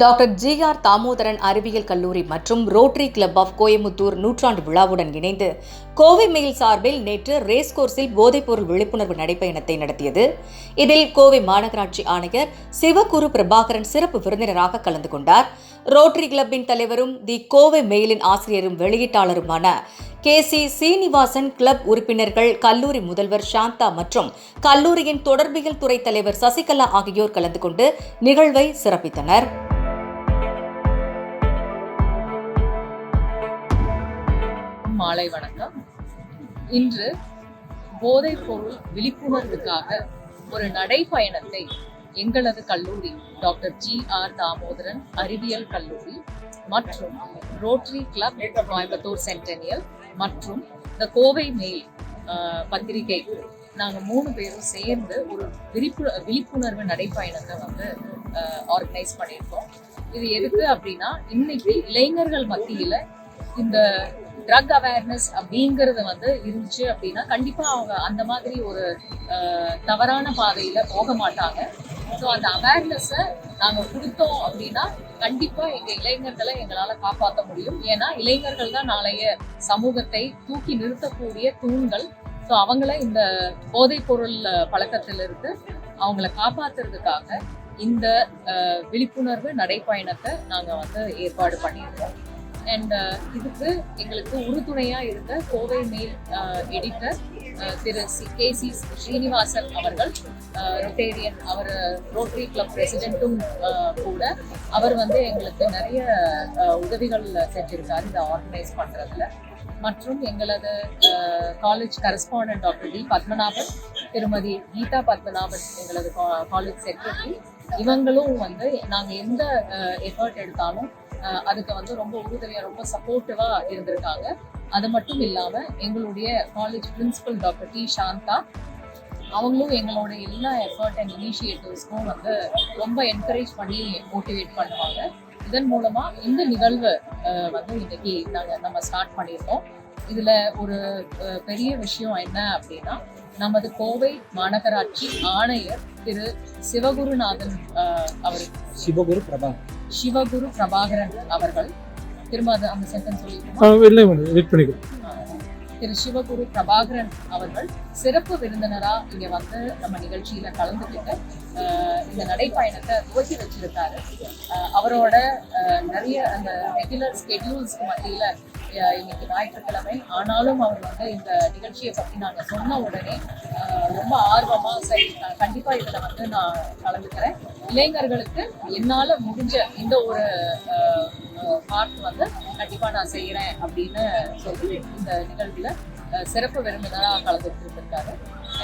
Doctor GR. Damodaran அறிவியல் கல்லூரி மற்றும் ரோட்டரி கிளப் ஆஃப் கோயமுத்தூர் நூற்றாண்டு விழாவுடன் இணைந்து கோவை மெயில் சார்பில் நேற்று ரேஸ்கோர்ஸில் போதைப்பொருள் விழிப்புணர்வு நடைப்பயணத்தை நடத்தியது. இதில் கோவை மாநகராட்சி ஆணையர் சிவகுரு பிரபாகரன் சிறப்பு விருந்தினராக கலந்து கொண்டார். ரோட்டரி கிளப்பின் தலைவரும் தி கோவை மெயிலின் ஆசிரியரும் வெளியீட்டாளருமான கே.சி. சீனிவாசன், கிளப் உறுப்பினர்கள், கல்லூரி முதல்வர் சாந்தா மற்றும் கல்லூரியின் தொடர்பியல் துறை தலைவர் சசிகலா ஆகியோர் கலந்து கொண்டு நிகழ்வை சிறப்பித்தனர். மாலை வணக்கம். இன்று போதைப் பொருள் விழிப்புணர்வுக்காக ஒரு நடைப்பயணத்தை எங்களது கல்லூரி டாக்டர் ஜி.ஆர். தாமோதரன் அறிவியல் கல்லூரி மற்றும் ரோட்டரி கிளப் கோயம்புத்தூர் சென்டெனியல் மற்றும் த கோவை மெயில் பத்திரிகை நாங்கள் 3 பேரும் சேர்ந்து ஒரு விழிப்புணர்வு நடைப்பயணத்தை ஆர்கனைஸ் பண்ணியிருக்கோம். இது எதுக்கு அப்படின்னா, இன்னைக்கு இளைஞர்கள் மத்தியில் இந்த ட்ரக் அவேர்னஸ் அப்படிங்கிறது இருந்துச்சு அப்படின்னா கண்டிப்பாக அவங்க அந்த மாதிரி ஒரு தவறான பாதையில் போக மாட்டாங்க. ஸோ அந்த அவேர்னஸை நாங்கள் கொடுத்தோம் அப்படின்னா கண்டிப்பாக எங்கள் இளைஞர்களை எங்களால் காப்பாற்ற முடியும். ஏன்னா இளைஞர்கள் தான் நாளைய சமூகத்தை தூக்கி நிறுத்தக்கூடிய தூண்கள். ஸோ அவங்கள இந்த போதைப் பொருள் பழக்கத்திலிருந்து அவங்கள காப்பாற்றுறதுக்காக இந்த விழிப்புணர்வு நடைப்பயணத்தை நாங்கள் ஏற்பாடு பண்ணியிருக்கோம். அண்ட் இதுக்கு எங்களுக்கு உறுதுணையாக இருந்த கோவை மெயில் எடிட்டர் திரு கே.சி. ஸ்ரீனிவாசன் அவர்கள், ரொட்டேரியன், அவர் ரோட்டரி கிளப் பிரசிடென்ட்டும் கூட. அவர் எங்களுக்கு நிறைய உதவிகள் செஞ்சிருக்காரு இதை ஆர்கனைஸ் பண்ணுறதுல. மற்றும் எங்களது college correspondent doctor D. Padmanabhan, திருமதி கீதா பத்மநாபன் எங்களது காலேஜ் செக்ரட்டரி, இவங்களும் நாங்கள் எந்த எஃபர்ட் எடுத்தாலும் அதுக்கு ரொம்ப உறுதுணையாக ரொம்ப சப்போர்ட்டிவாக இருந்திருக்காங்க. அது மட்டும் இல்லாமல் எங்களுடைய college principal doctor D. Shantha, அவங்களும் எங்களோட எல்லா எஃபர்ட் அண்ட் இனிஷியேட்டிவ்ஸ்க்கும் ரொம்ப என்கரேஜ் பண்ணி மோட்டிவேட் பண்ணுவாங்க. இதன் மூலமாக இந்த நிகழ்வு இன்னைக்கு நம்ம ஸ்டார்ட் பண்ணியிருக்கோம். இதில் ஒரு பெரிய விஷயம் என்ன அப்படின்னா, நமது கோவை மாநகராட்சி ஆணையர் திரு சிவகுருநாதன் அவர் சிவகுரு பிரபாகரன் அவர்கள், திரும்ப அந்த சென்டென்ஸ் சொல்லியிருக்கோம். திரு சிவகுரு பிரபாகரன் அவர்கள் சிறப்பு விருந்தினரா இங்க நம்ம நிகழ்ச்சியில கலந்துக்கிட்டு இந்த நடைப்பயணத்தை துவக்கி வச்சிருக்காரு. அவரோட நிறைய அந்த ரெகுலர் ஸ்கெடியூல்ஸ்க்கு மத்தியில இன்னைக்கு ஞாயிற்றுக்கிழமை ஆனாலும் அவர் இந்த நிகழ்ச்சியை பற்றி நாங்கள் சொன்ன உடனே ரொம்ப ஆர்வமா, சரி கண்டிப்பா இதுல நான் கலந்துக்கிறேன், இளைஞர்களுக்கு என்னால முடிஞ்ச இந்த ஒரு பார்ட் கண்டிப்பா நான் செய்யறேன் அப்படின்னு சொல்லி இந்த நிகழ்வுல சிறப்பு விருந்தினராக கலந்துட்டு இருக்காரு.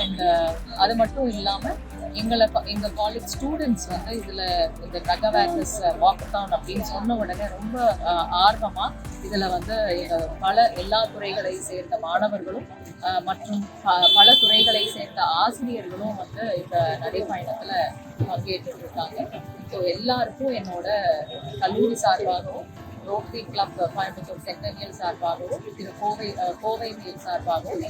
அண்ட் அது மட்டும் இல்லாம எங்க காலேஜ் ஸ்டூடெண்ட்ஸ் இதுல இந்த ட்ரக் அவேர்னஸ் வாக்கத்தான் அப்படின்னு சொன்ன உடனே ரொம்ப ஆர்வமா இதுல எல்லா துறைகளை சேர்ந்த மாணவர்களும் மற்றும் பல துறைகளை சேர்ந்த ஆசிரியர்களும் இந்த நடைப்பயணத்துல பங்கேற்று இருக்காங்க. ஸோ எல்லாருக்கும் என்னோட கல்லூரி சார்பாகவும், ரோட்டரி கிளப் கோயம்புத்தூர் சென்டெனியல் சார்பாகவும், கோவை மெயில் சார்பாகவும்